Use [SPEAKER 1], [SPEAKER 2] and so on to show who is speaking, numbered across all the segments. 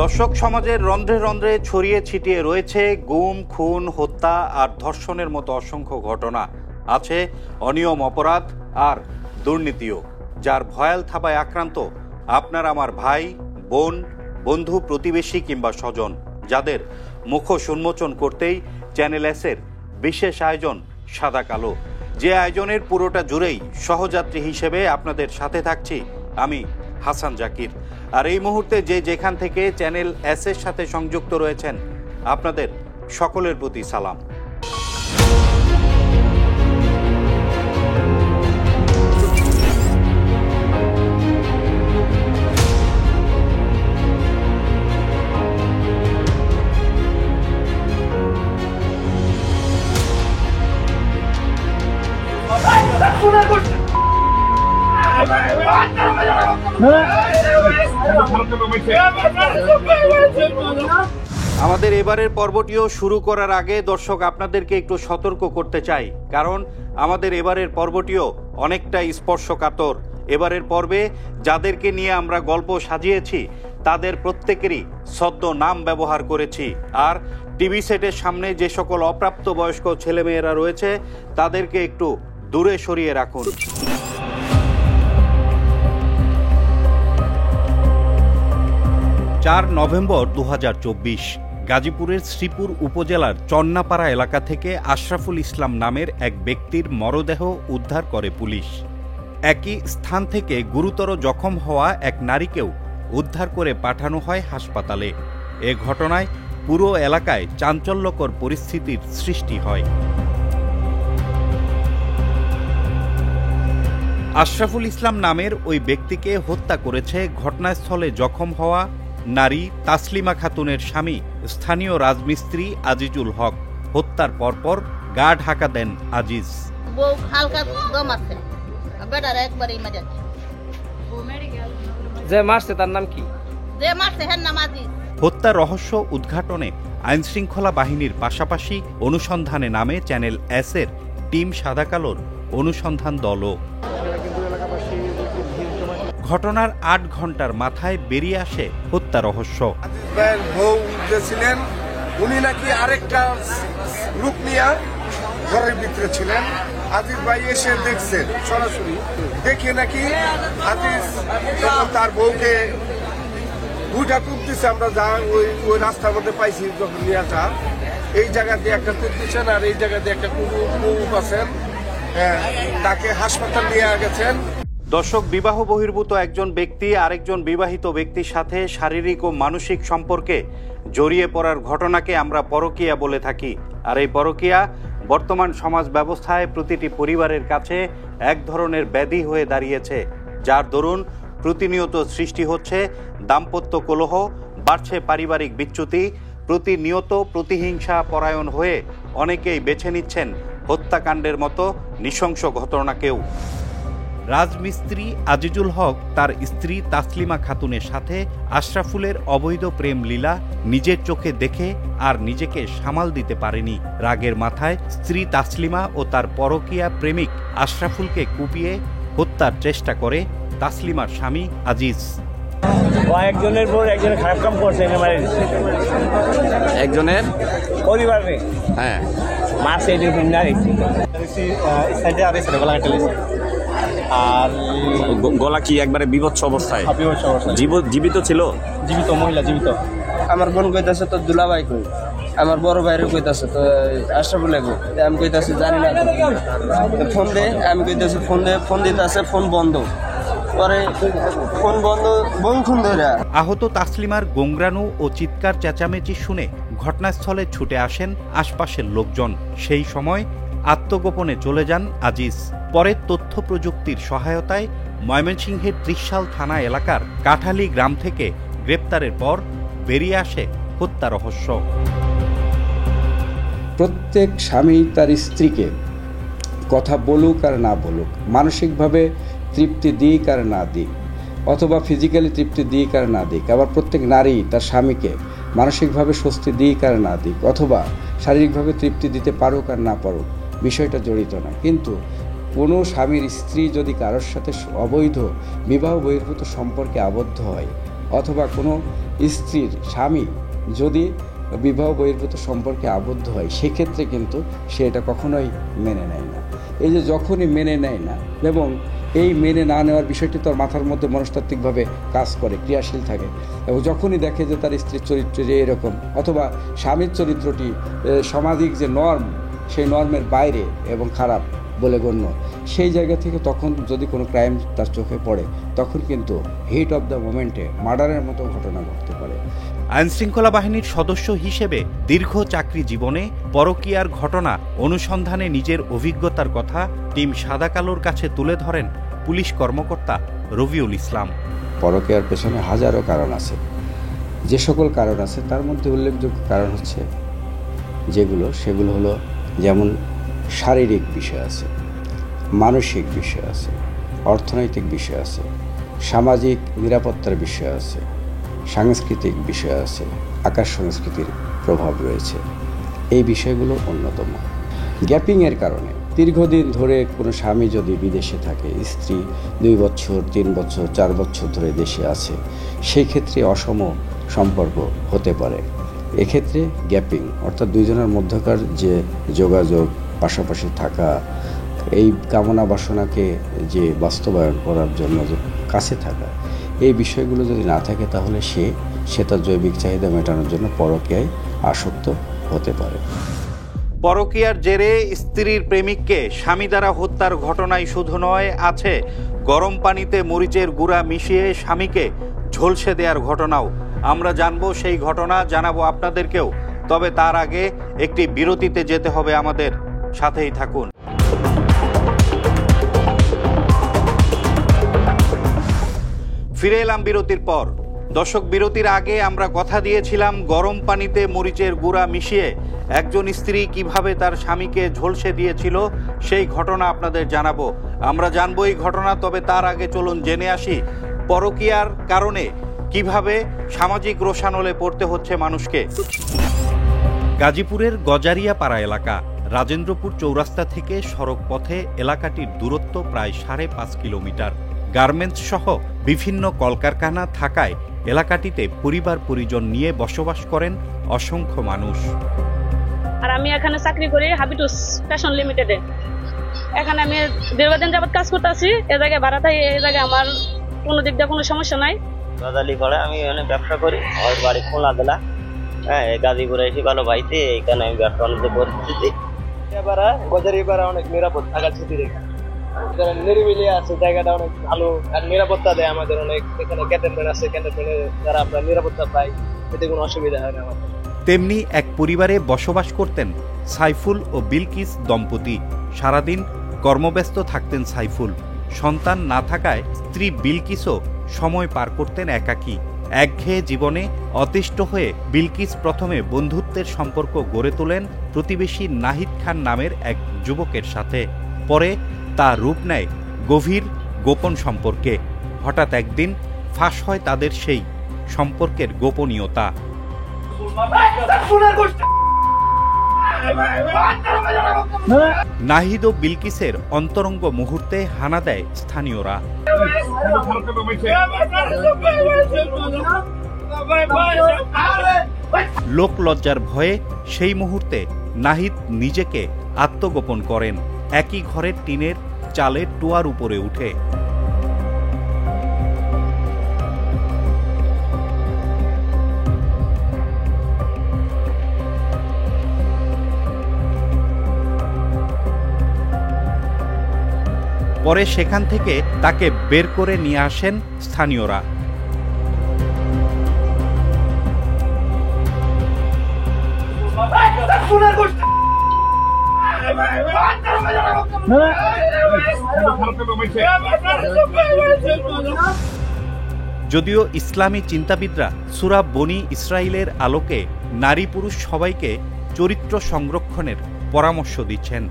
[SPEAKER 1] দর্শক সমাজের রন্ধ্রে রন্ধ্রে ছড়িয়ে ছিটিয়ে রয়েছে গুম, খুন, হত্যা আর ধর্ষণের মতো অসংখ্য ঘটনা। আছে অনিয়ম, অপরাধ আর দুর্নীতিও, যার ভয়াল থাবায় আক্রান্ত আপনার আমার ভাই, বোন, বন্ধু, প্রতিবেশী কিংবা স্বজন, যাদের মুখোশ উন্মোচন করতেই চ্যানেল এসের বিশেষ আয়োজন সাদা কালো। যে আয়োজনের পুরোটা জুড়েই সহযাত্রী হিসেবে আপনাদের সাথে থাকছি আমি, হাসান জাকির। আর এই মুহূর্তে যে যেখান থেকে চ্যানেল এস এর সাথে সংযুক্ত রয়েছেন, আপনাদের সকলের প্রতি সালাম। আমাদের এবারের পর্বটিও শুরু করার আগে দর্শক আপনাদেরকে একটু সতর্ক করতে চাই, কারণ আমাদের এবারের পর্বটিও অনেকটা স্পর্শকাতর। এবারের পর্বে যাদেরকে নিয়ে আমরা গল্প সাজিয়েছি তাদের প্রত্যেকেরই সদ্য নাম ব্যবহার করেছি। আর টিভি সেটের সামনে যে সকল অপ্রাপ্তবয়স্ক ছেলেমেয়েরা রয়েছে তাদেরকে একটু দূরে সরিয়ে রাখুন। 4 নভেম্বর 2024 গাজীপুরের শ্রীপুর উপজেলার চন্নাপাড়া এলাকা থেকে আশরাফুল ইসলাম নামের এক ব্যক্তির মরদেহ উদ্ধার করে পুলিশ। একই স্থান থেকে গুরুতর জখম হওয়া এক নারীকেও উদ্ধার করে পাঠানো হয় হাসপাতালে। এ ঘটনায় পুরো এলাকায় চাঞ্চল্যকর পরিস্থিতির সৃষ্টি হয়। আশরাফুল ইসলাম নামের ওই ব্যক্তিকে হত্যা করেছে ঘটনাস্থলে জখম হওয়া নারী তাসলিমা খাতুনের স্বামী স্থানীয় রাজমিস্ত্রি আজিজুল হক। হত্যার পরপর গা ঢাকা দেন আজিজ।
[SPEAKER 2] যে মারছে তার নাম কি?
[SPEAKER 1] হত্যার রহস্য উদ্ঘাটনে আইনশৃঙ্খলা বাহিনীর পাশাপাশি অনুসন্ধানে নামে চ্যানেল এস এর টিম সাদা কালোর অনুসন্ধান দলও। ঘটনার 8 ঘন্টার মাথায় বেরিয়ে আসে হত্যা রহস্য।
[SPEAKER 3] উনি নাকি আরেকটা লোক নিয়ে ঘরের ভিতরে ছিলেন। আজিজ ভাই এসে দেখছেন সরাসরি, দেখে নাকি আজিজ যখন তার বউকে দুইটা কূপ দিচ্ছে, আমরা যা ওই রাস্তার মধ্যে পাইছি যখন নিয়ে আসা, এই জায়গা দিয়ে একটা কূপ দিচ্ছেন আর এই জায়গা দিয়ে একটা কূপ আছেন, তাকে হাসপাতাল নিয়ে গেছেন।
[SPEAKER 1] দর্শক, বিবাহ বহির্ভূত একজন ব্যক্তি আরেকজন বিবাহিত ব্যক্তির সাথে শারীরিক ও মানসিক সম্পর্কে জড়িয়ে পড়ার ঘটনাকে আমরা পরকীয়া বলে থাকি। আর এই পরকীয়া বর্তমান সমাজ ব্যবস্থায় প্রতিটি পরিবারের কাছে এক ধরনের ব্যাধি হয়ে দাঁড়িয়েছে, যার দরুন প্রতিনিয়ত সৃষ্টি হচ্ছে দাম্পত্য কলহ, বাড়ছে পারিবারিক বিচ্যুতি, প্রতিনিয়ত প্রতিহিংসা পরায়ণ হয়ে অনেকেই বেছে নিচ্ছেন হত্যাকাণ্ডের মতো নৃশংস ঘটনাকেও। রাজমিস্ত্রি আজিজুল হক তার স্ত্রী তাসলিমা খাতুনের সাথে আশরাফুলের অবৈধ প্রেম লীলা নিজের চোখে দেখে আর নিজেকে সামাল দিতে পারেনি। রাগের মাথায় স্ত্রী তাসলিমা ও তার পরকীয়া প্রেমিক আশরাফুলকে কুপিয়ে হত্যার চেষ্টা করে তাসলিমার স্বামী আজিজ।
[SPEAKER 2] একজনের পর একজনের খারাপ কাম করছে, একজনের পরিবারে হ্যাঁ মারছে।
[SPEAKER 4] আর গলা কি একবারে বিভৎস অবস্থায়? জীবিত ছিল?
[SPEAKER 2] জীবিত মহিলা, জীবিত।
[SPEAKER 5] আমার বোন কইতাছে তো দুলাভাই কই, আমার বড় ভাইরে কইতাছে তো আশরাফুল কই, আমি কইতাছি জানি না। ফোন দে, আমি কইতাছি ফোন দিতেছে, ফোন বন্ধ। পরে ফোন বন্ধ বহুক্ষণ ধরে।
[SPEAKER 1] আহত তাসলিমার গোংরানু ও চিৎকার চেঁচামেচি শুনে ঘটনাস্থলে ছুটে আসেন আশপাশের লোকজন। সেই সময় আত্মগোপনে চলে যান আজিজ। পরে তথ্য প্রযুক্তির সহায়তায় ময়মনসিংহের ত্রিশাল থানা এলাকার কাঠালি গ্রাম থেকে গ্রেপ্তারের পর বেরিয়ে আসে হত্যা রহস্য।
[SPEAKER 6] প্রত্যেক স্বামী তার স্ত্রীকে কথা বলুক আর না বলুক, মানসিকভাবে তৃপ্তি দিক আর না দিক, অথবা ফিজিক্যালি তৃপ্তি দিক আর না দিক, আবার প্রত্যেক নারী তার স্বামীকে মানসিকভাবে স্বস্তি দিক আর না দিক, অথবা শারীরিকভাবে তৃপ্তি দিতে পারুক আর না পারুক, বিষয়টা জড়িত না। কিন্তু কোনো স্বামীর স্ত্রী যদি কারোর সাথে অবৈধ বিবাহ বহির্ভূত সম্পর্কে আবদ্ধ হয়, অথবা কোনো স্ত্রীর স্বামী যদি বিবাহ বহির্ভূত সম্পর্কে আবদ্ধ হয়, সেক্ষেত্রে কিন্তু সে এটা কখনোই মেনে নেয় না। এই যে যখনই মেনে নেয় না, এবং এই মেনে না নেওয়ার বিষয়টি তার মাথার মধ্যে মনস্তাত্ত্বিকভাবে কাজ করে, ক্রিয়াশীল থাকে, এবং যখনই দেখে যে তার স্ত্রীর চরিত্র যে এরকম, অথবা স্বামীর চরিত্রটি সামাজিক যে নর্ম, সেই নর্মের বাইরে এবং খারাপ বলে গণ্য, সেই জায়গা থেকে তখন যদি কোনো ক্রাইম তার চোখে পড়ে, তখন কিন্তু হিট অফ দ্য মোমেন্টে মার্ডারের মতো ঘটনা ঘটতে পারে।
[SPEAKER 1] আইনশৃঙ্খলা বাহিনীর সদস্য হিসেবে দীর্ঘ চাকরি জীবনে পরকীয়ার ঘটনা অনুসন্ধানে নিজের অভিজ্ঞতার কথা টিম সাদা কালোর কাছে তুলে ধরেন পুলিশ কর্মকর্তা রবিউল ইসলাম।
[SPEAKER 6] পরকীয়ার পেছনে হাজারো কারণ আছে। যে সকল কারণ আছে তার মধ্যে উল্লেখযোগ্য কারণ হচ্ছে সেগুলো হলো, যেমন শারীরিক বিষয় আছে, মানসিক বিষয় আছে, অর্থনৈতিক বিষয় আছে, সামাজিক নিরাপত্তার বিষয় আছে, সাংস্কৃতিক বিষয় আছে, আকাশ সংস্কৃতির প্রভাব রয়েছে। এই বিষয়গুলো অন্যতম। গ্যাপিংয়ের কারণে দীর্ঘদিন ধরে কোনো স্বামী যদি বিদেশে থাকে, স্ত্রী 2 বছর 3 বছর 4 বছর ধরে দেশে আছে, সেই ক্ষেত্রে অসম সম্পর্ক হতে পারে। এক্ষেত্রে গ্যাপিং অর্থাৎ দুইজনের মধ্যকার যে যোগাযোগ, পাশাপাশি থাকা, এই কামনা বাসনাকে যে বাস্তবায়ন করার জন্য যে কাছে থাকা, এই বিষয়গুলো যদি না থাকে, তাহলে সে তার জৈবিক চাহিদা মেটানোর জন্য পরকীয়ায় আসক্ত হতে পারে।
[SPEAKER 1] পরকীয়ার জেরে স্ত্রীর প্রেমিককে স্বামী দ্বারা হত্যার ঘটনাই শুধু নয়, আছে গরম পানিতে মরিচের গুঁড়া মিশিয়ে স্বামীকে ঝলসে দেওয়ার ঘটনাও। আমরা জানবো সেই ঘটনা, জানাবো আপনাদেরকেও। তবে তার আগে একটি বিরতিতে যেতে হবে আমাদের, সাথেই থাকুন। ফিরে এলাম বিরতির পর। দর্শক, বিরতির আগে আমরা কথা দিয়েছিলাম গরম পানিতে মরিচের গুঁড়া মিশিয়ে একজন স্ত্রী কিভাবে তার স্বামীকে ঝলসে দিয়েছিল, সেই ঘটনা আপনাদের জানাবো। আমরা জানবো এই ঘটনা। তবে তার আগে চলুন জেনে আসি পরকীয়ার কারণে কিভাবে সামাজিক রোষানলে পড়তে হচ্ছে মানুষকে। গাজীপুরের গজারিয়া পাড়া এলাকা, রাজেন্দ্রপুর চৌরাস্তা থেকে সড়ক পথে এলাকাটির দূরত্ব প্রায় 5.5 কিলোমিটার। গার্মেন্টস সহ বিভিন্ন কলকারখানা থাকায় এলাকাটিতে পরিবার পরিজন নিয়ে বসবাস করেন অসংখ্য মানুষ।
[SPEAKER 7] আর আমি এখানে চাকরি করি হাবিটুস ফ্যাশন লিমিটেডে। এখানে আমি দীর্ঘদিন যাবত কাজ করতেছি। এ জায়গায় ভাড়া থাকি, এই জায়গায় আমার কোনো দিক দিয়ে কোনো সমস্যা নাই।
[SPEAKER 8] গজালি করে আমি এখানে ব্যবসা করি। আমার বাড়ি খোলা দিলা, হ্যাঁ, গাজীপুরে এসে ভালো ভাইতে, এখানে আমি ব্যবসা বাণিজ্য করতেছি।
[SPEAKER 2] গজারিপাড়া অনেক নিরাপদ থাকার স্থিতি রেখা, নিরিবিলি আছে, জায়গাটা অনেক ভালো আর নিরাপত্তা দেয় আমাদের অনেক। এখানে ক্যান্টনমেন্ট আছে, ক্যান্টনমেন্টে যারা আমরা নিরাপত্তা পাই, এতে কোনো অসুবিধা হয় না আমাদের।
[SPEAKER 1] তেমনি এক পরিবারে বসবাস করতেন সাইফুল ও বিলকিস দম্পতি। সারাদিন কর্মব্যস্ত থাকতেন সাইফুল। সন্তান না থাকায় স্ত্রী বিলকিসও সময় পার করতেন একাকী। একঘেয়ে জীবনে অতিষ্ঠ হয়ে বিলকিস প্রথমে বন্ধুত্বের সম্পর্ক গড়ে তোলেন প্রতিবেশী নাহিদ খান নামের এক যুবকের সাথে। পরে তা রূপ নেয় গভীর গোপন সম্পর্কে। হঠাৎ একদিন ফাঁস হয় তাদের সেই সম্পর্কের গোপনীয়তা। নাহিদ ও বিলকিসের অন্তরঙ্গ মুহূর্তে হানা দেয় স্থানীয়রা। লোকলজ্জার ভয়ে সেই মুহূর্তে নাহিদ নিজেকে আত্মগোপন করেন একই ঘরের টিনের চালের টুয়ার উপরে উঠে। পরে সেখান থেকে তাকে বের করে নিয়ে আসেন স্থানীয়রা। যদিও ইসলামী চিন্তাবিদরা সূরা বনী ইসরাইলের আলোকে নারী পুরুষ সবাইকে চরিত্র সংরক্ষণের পরামর্শ দিচ্ছেন।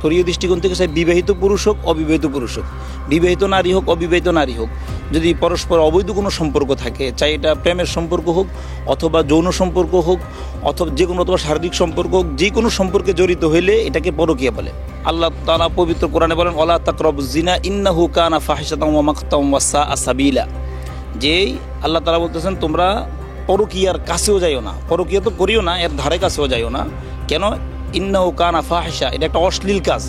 [SPEAKER 9] শরীয় দৃষ্টিকোণ থেকে সে বিবাহিত পুরুষ হোক, অবিবাহিত পুরুষ হোক, বিবাহিত নারী হোক, অবিবাহিত নারী হোক, যদি পরস্পর অবৈধ কোনো সম্পর্ক থাকে, চাই এটা প্রেমের সম্পর্ক হোক অথবা যৌন সম্পর্ক হোক অথবা যে কোনো অথবা শারীরিক সম্পর্ক হোক, যে কোনো সম্পর্কে জড়িত হইলে এটাকে পরকীয়া বলে। আল্লাহ তাআলা পবিত্র কোরআনে বলেন, ওয়ালা তাকরাবুজ জিনা ইন্নাহু কানা ফাহিশাতান ওয়া মাকতাম ওয়া সাআ সাবিলা। যেই আল্লাহ তাআলা বলতেছেন তোমরা পরকীয়ার কাছেও যাইও না, পরকীয়া তো করিও না, এর ধারে কাছেও যাইও না। কেন? ইন্নাহু কানা ফাহিশা, এটা একটা অশ্লীল কাজ,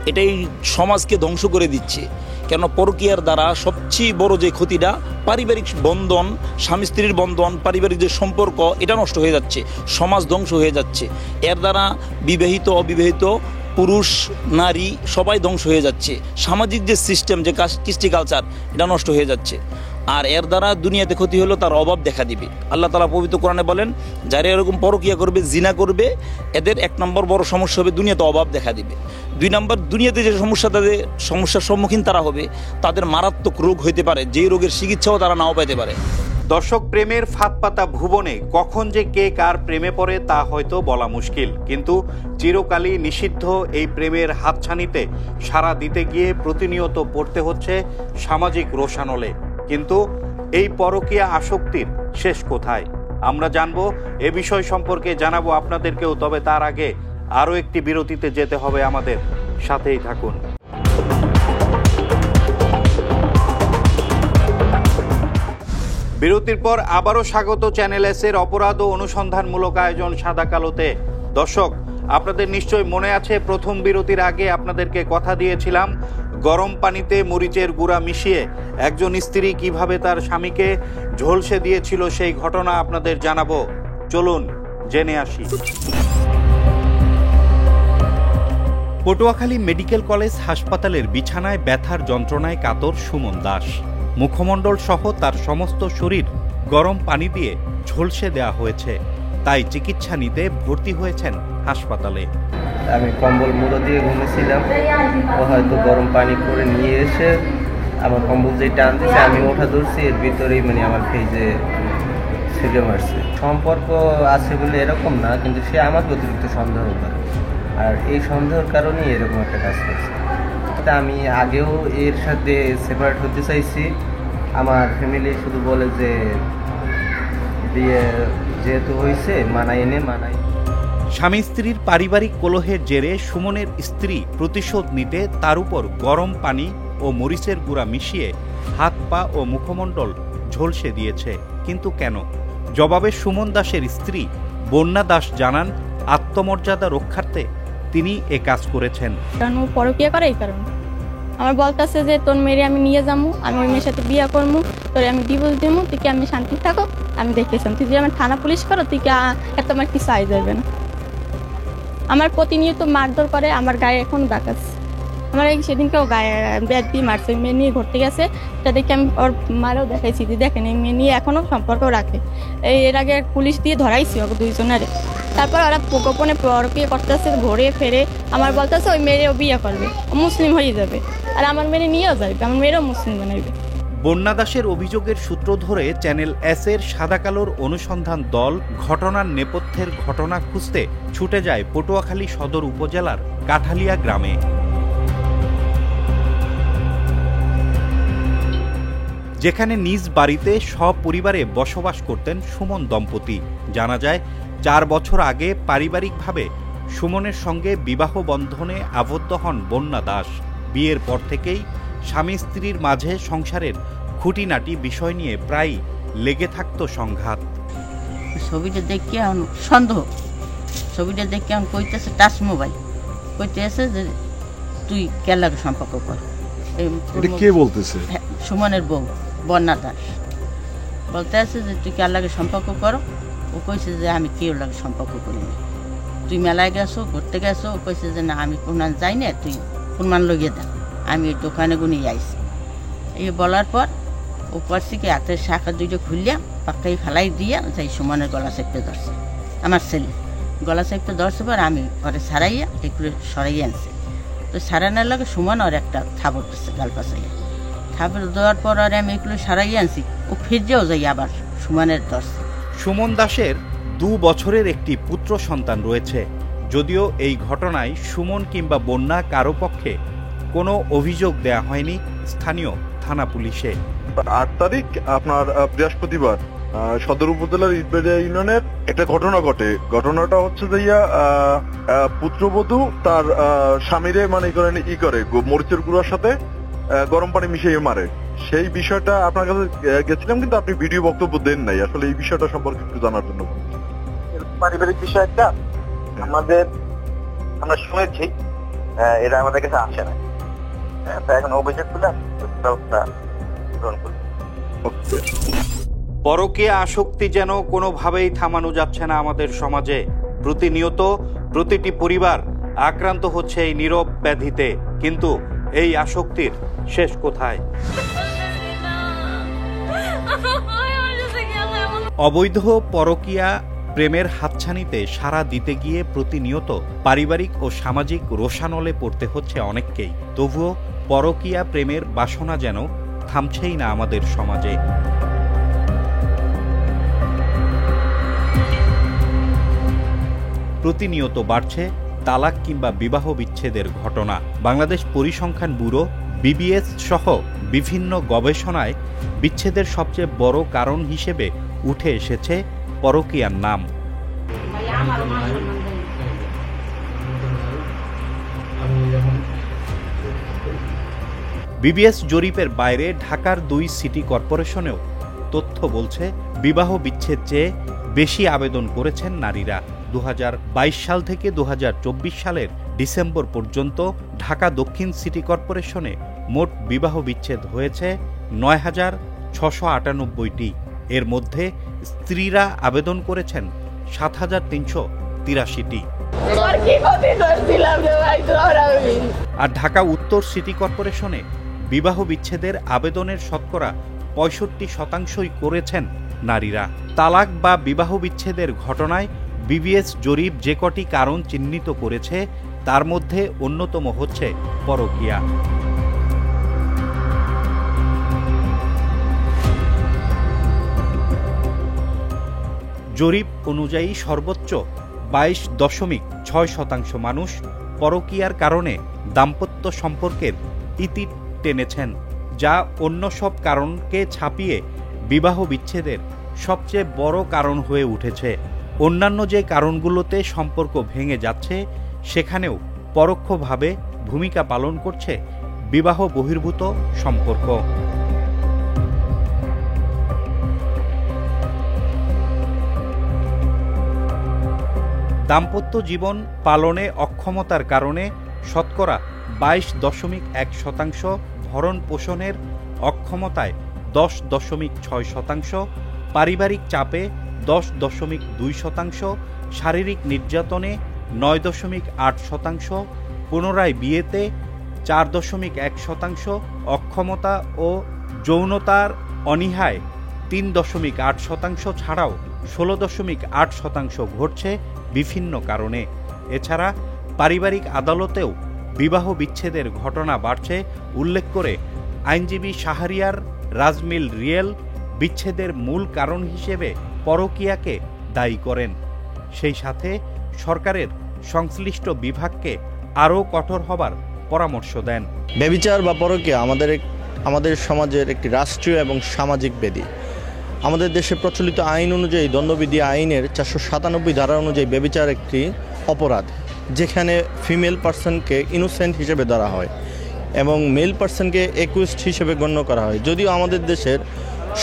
[SPEAKER 9] এটাই সমাজকে ধ্বংস করে দিচ্ছে। কেন? পরকীয়ার দ্বারা সবচেয়ে বড় যে ক্ষতিটা, পারিবারিক বন্ধন, স্বামী স্ত্রীর বন্ধন, পারিবারিক যে সম্পর্ক, এটা নষ্ট হয়ে যাচ্ছে, সমাজ ধ্বংস হয়ে যাচ্ছে। এর দ্বারা বিবাহিত অবিবাহিত পুরুষ নারী সবাই ধ্বংস হয়ে যাচ্ছে, সামাজিক যে সিস্টেম, যে কৃষ্টি কালচার, এটা নষ্ট হয়ে যাচ্ছে। আর এর দ্বারা দুনিয়াতে ক্ষতি হলো, তার অভাব দেখা দিবে। আল্লাহ তাআলা পবিত্র কোরআনে বলেন, যারা এরকম পরকীয়া করবে, জিনা করবে, এদের 1 নম্বর বড় সমস্যা হবে, দুনিয়াতে অভাব দেখা দিবে। 2 নম্বর, দুনিয়াতে যে সমস্যার সম্মুখীন তারা হবে, তাদের মারাত্মক রোগ হইতে পারে, যেই রোগের চিকিৎসাও তারা নাও পাইতে পারে।
[SPEAKER 1] দর্শক, প্রেমের ফাঁদ পাতা ভুবনে কখন যে কে কার প্রেমে পড়ে তা হয়তো বলা মুশকিল, কিন্তু চিরকালই নিষিদ্ধ এই প্রেমের হাতছানিতে সাড়া দিতে গিয়ে প্রতিনিয়ত পড়তে হচ্ছে সামাজিক রোষানলে। কিন্তু এই পরকীয়া আসক্তির শেষ কোথায় আমরা জানবো, এ বিষয় সম্পর্কে জানাবো আপনাদেরকেও। তবে তার আগে আরও একটি বিরতিতে যেতে হবে আমাদের, সাথেই থাকুন। বিরতির পর আবারও স্বাগত চ্যানেল এস-এর অপরাধ ও অনুসন্ধানমূলক আয়োজন সাদা কালোতে। দর্শক, আপনাদের নিশ্চয় মনে আছে, প্রথম বিরতির আগে আপনাদেরকে কথা দিয়েছিলাম গরম পানিতে মরিচের গুঁড়া মিশিয়ে একজন স্ত্রী কিভাবে তার স্বামীকে ঝলসে দিয়েছিল, সেই ঘটনা আপনাদের জানাবো। চলুন জেনে আসি। পটুয়াখালী মেডিকেল কলেজ হাসপাতালের বিছানায় ব্যথার যন্ত্রণায় কাতর সুমন দাস। মুখমণ্ডল সহ তার সমস্ত শরীর গরম পানি দিয়ে ঝলসে দেওয়া হয়েছে, তাই চিকিৎসা নিতে ভর্তি হয়েছেন হাসপাতালে।
[SPEAKER 5] আমি কম্বল মুড়ো দিয়ে ঘুমিয়েছিলাম, ও হয়তো গরম পানি করে নিয়ে এসে আমার কম্বল যে টান দিয়েছে, আমি ওঠা ধরছি, এর ভিতরেই আমার ফেজে ছিঁড়ে মারছে। সম্পর্ক আছে বলে এরকম না, কিন্তু সে আমাকে অতিরিক্ত সন্দেহ করে, আর এই সন্দেহের কারণেই এরকম একটা কাজ করছে। আমি আগেও এর সাথে সেপারেট হতে চাইছি, আমার ফ্যামিলি শুধু বলে যে বিয়ে যেহেতু হয়েছে মানাই।
[SPEAKER 1] স্বামী স্ত্রীর পারিবারিক কলহের জেরে সুমনের স্ত্রী প্রতিশোধ নিতে তার উপর গরম পানি ও মরিচের গুঁড়া মিশিয়ে হাত পা ও মুখমণ্ডল ঝলসে দিয়েছে। কিন্তু কেন? জবাবে সুমন দাসের স্ত্রী বন্যা দাস জানান, আত্মমর্যাদা রক্ষার্থে তিনি এ কাজ করেছেন।
[SPEAKER 10] কারণ ও পরকীয়া করে, এই কারণে আমার বলতেছে যে তোর মেয়ে আমি নিয়ে যাবো, আমি ওই মেয়ের সাথে বিয়ে করবো, তোর আমি ডিভোর্স দেবো, তুই কি আমি শান্তি থাকো, আমি দেখেছিলাম, তুই যদি আমার থানা পুলিশ করো, তুই কি এত আমার কিছু আয় যাবে না। আমার প্রতিনিয়ত মারধর করে, আমার গায়ে এখন দাগ আছে। আমার এই সেদিনকেও গায়ে ব্যাট দিয়ে মারছে, মেয়ে নিয়ে ঘুরতে গেছে, এটা দেখে আমি ওর মারেও দেখাইছি যে দেখেন এই মেয়ে নিয়ে এখনো সম্পর্ক রাখে। এর আগে পুলিশ দিয়ে ধরাইছি ওকে দুইজনের। তারপর ওরা গোপনে পরকীয়া করতেছে, ঘুরে ফেরে আমার বলতেছে ওই মেয়েও বিয়ে করবে, মুসলিম হয়ে যাবে, আর আমার মেয়ে নিয়েও যাবে, আমার মেয়েরও মুসলিম বানাইবে।
[SPEAKER 1] বন্যা দাসের অভিযোগের সূত্র ধরে চ্যানেল এস-এর সাদা কালোর অনুসন্ধান দল ঘটনার নেপথ্যের ঘটনা খুঁজতে ছুটে যায় পটুয়াখালী সদর উপজেলার কাঠালিয়া গ্রামে। যেখানে নিজ বাড়িতে সপরিবারে বসবাস করতেন সুমন দম্পতি। জানা যায় 4 বছর আগে পারিবারিকভাবে সুমনের সঙ্গে বিবাহ বন্ধনে আবদ্ধ হন বন্যা দাস। বিয়ের পর থেকেই স্বামী স্ত্রীর মাঝে সংসারের খুঁটিনাটি বিষয় নিয়ে প্রায় লেগে থাকত সংঘাত।
[SPEAKER 11] ছবিটা দেখে সন্দেহ, ছবিটা দেখে কইতেছে টাচ মোবাইল, কইতেছে যে তুই কেলাকে সম্পর্ক কর।
[SPEAKER 12] কে বলতেছে?
[SPEAKER 11] সুমনের বউ বন্যা দাস বলতে আছে যে তুই কেলাকে সম্পর্ক করো। ও কইছে যে আমি কেউ লাগে সম্পর্ক করি না, তুই মেলায় গেছো, ঘুরতে গেছো। ও কইছে যে না, আমি কোন যাই না, তুই কোনমান লইয়ে দা, আমি দোকানে গুনে আইছি। এই বলার পর ও করছি কি হাতের শাখা 2টা খুললিয়া পাক্কাই ফেলাই দিয়া যাই সুমনের গলা চেপে ধরছে। আমার ছেলে গলা চেপে ধরছে পর আমি ঘরে সারাইয়া একটু সরাইয়া আনছি। তো সারানোর লাগে সুমন আর একটা থাবর দিচ্ছে গাল পাশাইয়া। থাবর দেওয়ার পর আর আমি একটু সারাইয়া আনছি, ও ফিরতেও যাই আবার সুমনের ধরছে।
[SPEAKER 1] সুমন দাসের 2 বছরের একটি পুত্র সন্তান রয়েছে। যদিও এই ঘটনায় সুমন কিংবা বন্যা কারো পক্ষে কোনো অভিযোগ দেয়া হয়নি স্থানীয় থানা পুলিশে।
[SPEAKER 12] 8 তারিখ আপনার বৃহস্পতিবার সদর উপজেলার ইটবেড়িয়া ইউনিয়নের একটা ঘটনা ঘটে। ঘটনাটা হচ্ছে যে পুত্রবধূ তার স্বামীরে করে মরিচের গুঁড়ার সাথে গরম পানি মিশিয়ে মারে। সেই বিষয়টা আপনার কাছে গেছিলাম, কিন্তু আপনি ভিডিও বক্তব্য দেন নাই। আসলে এই বিষয়টা সম্পর্কে একটু জানার জন্য।
[SPEAKER 13] পারিবারিক বিষয় একটা আমরা শুনেছি, এটা আমাদের কাছে আসে না। এখন অভিযোগ করলাম, ব্যবস্থা গ্রহণ করলাম।
[SPEAKER 1] পরকীয়া আসক্তি যেন কোনোভাবেই থামানো যাচ্ছে না আমাদের সমাজে। প্রতিনিয়ত প্রতিটি পরিবার আক্রান্ত হচ্ছে এই নীরব ব্যাধিতে। কিন্তু এই আসক্তির শেষ কোথায়? অবৈধ পরকীয়া প্রেমের হাতছানিতে সাড়া দিতে গিয়ে প্রতিনিয়ত পারিবারিক ও সামাজিক রোষানলে পড়তে হচ্ছে অনেককেই। তবুও পরকীয়া প্রেমের বাসনা যেন থামছেই না আমাদের সমাজে। প্রতিনিয়ত বাড়ছে তালাক কিংবা বিবাহ বিচ্ছেদের ঘটনা। বাংলাদেশ পরিসংখ্যান ব্যুরো BBS সহ বিভিন্ন গবেষণায় বিচ্ছেদের সবচেয়ে বড় কারণ হিসেবে উঠে এসেছে পরকীয়ার নাম। BBS জরিপের বাইরে ঢাকার 2 সিটি কর্পোরেশনেও তথ্য বলছে বিবাহ বিচ্ছেদ চেয়ে বেশি আবেদন করেছেন নারীরা। 2022 সাল থেকে 2024 সালের ডিসেম্বর পর্যন্ত ঢাকা দক্ষিণ সিটি কর্পোরেশনে মোট বিবাহ বিচ্ছেদ হয়েছে 9,698টি। এর মধ্যে স্ত্রীরা আবেদন করেছেন 7,383টি। আর ঢাকা উত্তর সিটি কর্পোরেশনে বিবাহ বিচ্ছেদের আবেদনের শতকরা 65% করেছেন নারীরা। তালাক বা বিবাহ বিচ্ছেদের ঘটনায় BBS জরিপ যে কটি কারণ চিহ্নিত করেছে তার মধ্যে অন্যতম হচ্ছে পরকীয়া। জরিপ অনুযায়ী সর্বোচ্চ 22.6% মানুষ পরকীয়ার কারণে দাম্পত্য সম্পর্কের ইতি টেনেছেন, যা অন্য সব কারণকে ছাপিয়ে বিবাহ বিচ্ছেদের সবচেয়ে বড় কারণ হয়ে উঠেছে। অন্যান্য যে কারণগুলোতে সম্পর্ক ভেঙে যাচ্ছে সেখানেও পরোক্ষভাবে ভূমিকা পালন করছে বিবাহ বহির্ভূত সম্পর্ক। দাম্পত্য জীবন পালনে অক্ষমতার কারণে শতকরা 22.1%, ভরণ পোষণের অক্ষমতায় 10.6%, পারিবারিক চাপে 10.2%, শারীরিক নির্যাতনে 9.8%, পুনরায় বিয়েতে 4.1%, অক্ষমতা ও যৌনতার অনীহায় 3.8% ছাড়াও 16.8% ঘটছে বিভিন্ন কারণে। এছাড়া পারিবারিক আদালতেও বিবাহ বিচ্ছেদের ঘটনা বাড়ছে উল্লেখ করে আইনজীবী শাহরিয়ার রাজমিল রিয়েল বিচ্ছেদের মূল কারণ হিসেবে পরকীয়াকে দায়ী করেন। সেই সাথে সরকারের সংশ্লিষ্ট বিভাগকে আরও কঠোর হবার পরামর্শ দেন।
[SPEAKER 14] ব্যভিচার বা পরকীয়া আমাদের সমাজের একটি রাষ্ট্রীয় এবং সামাজিক ব্যাধি। আমাদের দেশে প্রচলিত আইন অনুযায়ী দণ্ডবিধি আইনের 497 ধারা অনুযায়ী ব্যভিচার একটি অপরাধ, যেখানে ফিমেল পার্সনকে ইনোসেন্ট হিসেবে ধরা হয় এবং মেল পার্সনকে একুইস্ট হিসেবে গণ্য করা হয়। যদিও আমাদের দেশের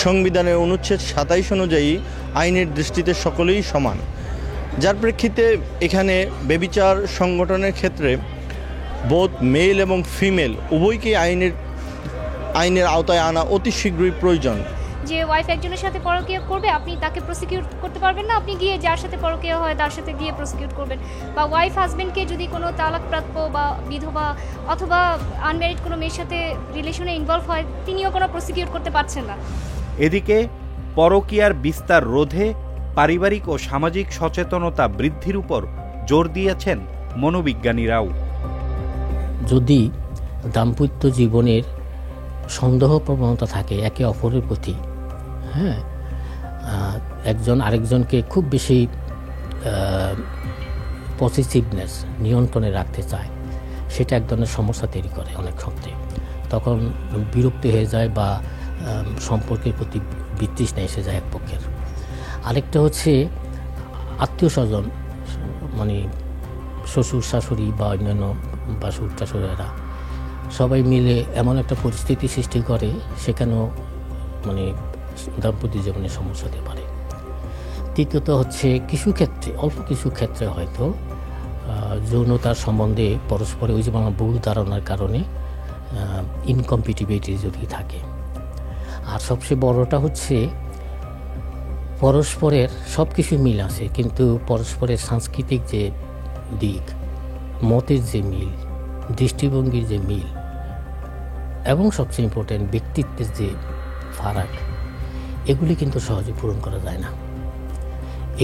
[SPEAKER 14] সংবিধানের অনুচ্ছেদ 27 অনুযায়ী আইনের দৃষ্টিতে সকলেই সমান, যার প্রেক্ষিতে এখানে ব্যভিচার সংগঠনের ক্ষেত্রে বোধ মেল এবং ফিমেল উভয়কেই আইনের আওতায় আনা অতি শীঘ্রই প্রয়োজন।
[SPEAKER 15] যে ওয়াইফ একজনের সাথে পরকীয়া করবে, আপনি তাকে প্রসিকিউট করতে পারবেন না, আপনি গিয়ে যার সাথে পরকীয়া হয় তার সাথে গিয়ে প্রসিকিউট করবেন। বা ওয়াইফ হাজবেন্ডকে যদি কোনো তালাকপ্রাপ্য বা বিধবা অথবা আনম্যারিড কোনো মেয়ের সাথে রিলেশনে ইনভলভ হয়, তিনিও কোনো প্রসিকিউট করতে পারছেন না।
[SPEAKER 1] এদিকে পরকীয়ার বিস্তার রোধে পারিবারিক ও সামাজিক সচেতনতা বৃদ্ধির উপর জোর দিয়েছেন মনোবিজ্ঞানীরাও।
[SPEAKER 16] যদি দাম্পত্য জীবনের সন্দেহ প্রবণতা থাকে একে অপরের প্রতি, হ্যাঁ, একজন আরেকজনকে খুব বেশি পজিটিভনেস নিয়ন্ত্রণে রাখতে চায়, সেটা এক ধরনের সমস্যা তৈরি করে অনেক ক্ষেত্রে। তখন বিরক্তি হয়ে যায় বা সম্পর্কের প্রতি বিতৃষ্ণা এসে যায় এক পক্ষের। আরেকটা হচ্ছে আত্মীয় স্বজন, মানে শ্বশুর শাশুড়ি বা অন্যান্য বাসুর টাসুরেরা সবাই মিলে এমন একটা পরিস্থিতি সৃষ্টি করে সেখানেও মানে দাম্পত্য জীবনে সমস্যা হতে পারে। তৃতীয়ত হচ্ছে কিছু ক্ষেত্রে, অল্প কিছু ক্ষেত্রে হয়তো যৌনতার সম্বন্ধে পরস্পরে ওই যে আমার ভুল ধারণার কারণে ইনকম্পিটিবিলিটি যদি থাকে। আর সবচেয়ে বড়টা হচ্ছে পরস্পরের সব কিছু মিল আছে, কিন্তু পরস্পরের সাংস্কৃতিক যে দিক, মতের যে মিল, দৃষ্টিভঙ্গির যে মিল, এবং সবচেয়ে ইম্পর্টেন্ট ব্যক্তিত্বের যে ফারাক, এগুলি কিন্তু সহজে পূরণ করা যায় না।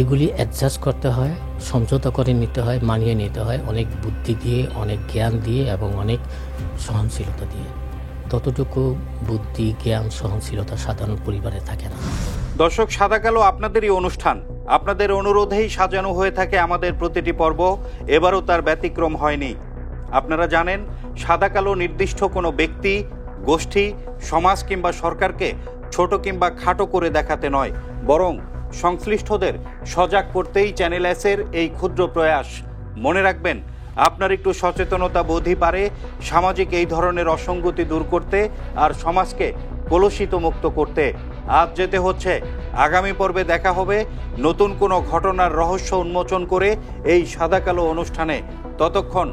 [SPEAKER 16] এগুলি অ্যাডজাস্ট করতে হয়, সমঝোতা করে নিতে হয়, মানিয়ে নিতে হয় অনেক বুদ্ধি দিয়ে, অনেক জ্ঞান দিয়ে এবং অনেক সহনশীলতা দিয়ে। ততটুকু বুদ্ধি, জ্ঞান, সহনশীলতা সাধারণ পরিবারে থাকে না।
[SPEAKER 1] দর্শক, সাদা কালো আপনাদেরই অনুষ্ঠান, আপনাদের অনুরোধেই সাজানো হয়ে থাকে আমাদের প্রতিটি পর্ব। এবারও তার ব্যতিক্রম হয়নি। আপনারা জানেন, সাদা কালো নির্দিষ্ট কোনো ব্যক্তি, গোষ্ঠী, সমাজ কিংবা সরকারকে ছোট কিংবা খাটো করে দেখাতে নয়, বরং সংশ্লিষ্টদের সজাগ করতেই চ্যানেল এসের এই ক্ষুদ্র প্রয়াস। মনে রাখবেন, আপনার একটু সচেতনতা বোধই পারে সামাজিক এই ধরনের অসঙ্গতি দূর করতে আর সমাজকে কলুষিত মুক্ত করতে। আজ যেতে হচ্ছে, আগামী পর্বে দেখা হবে নতুন কোনো ঘটনার রহস্য উন্মোচন করে এই সাদা কালো অনুষ্ঠানে। ততক্ষণ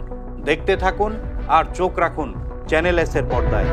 [SPEAKER 1] দেখতে থাকুন আর চোখ রাখুন চ্যানেল এসের পর্দায়।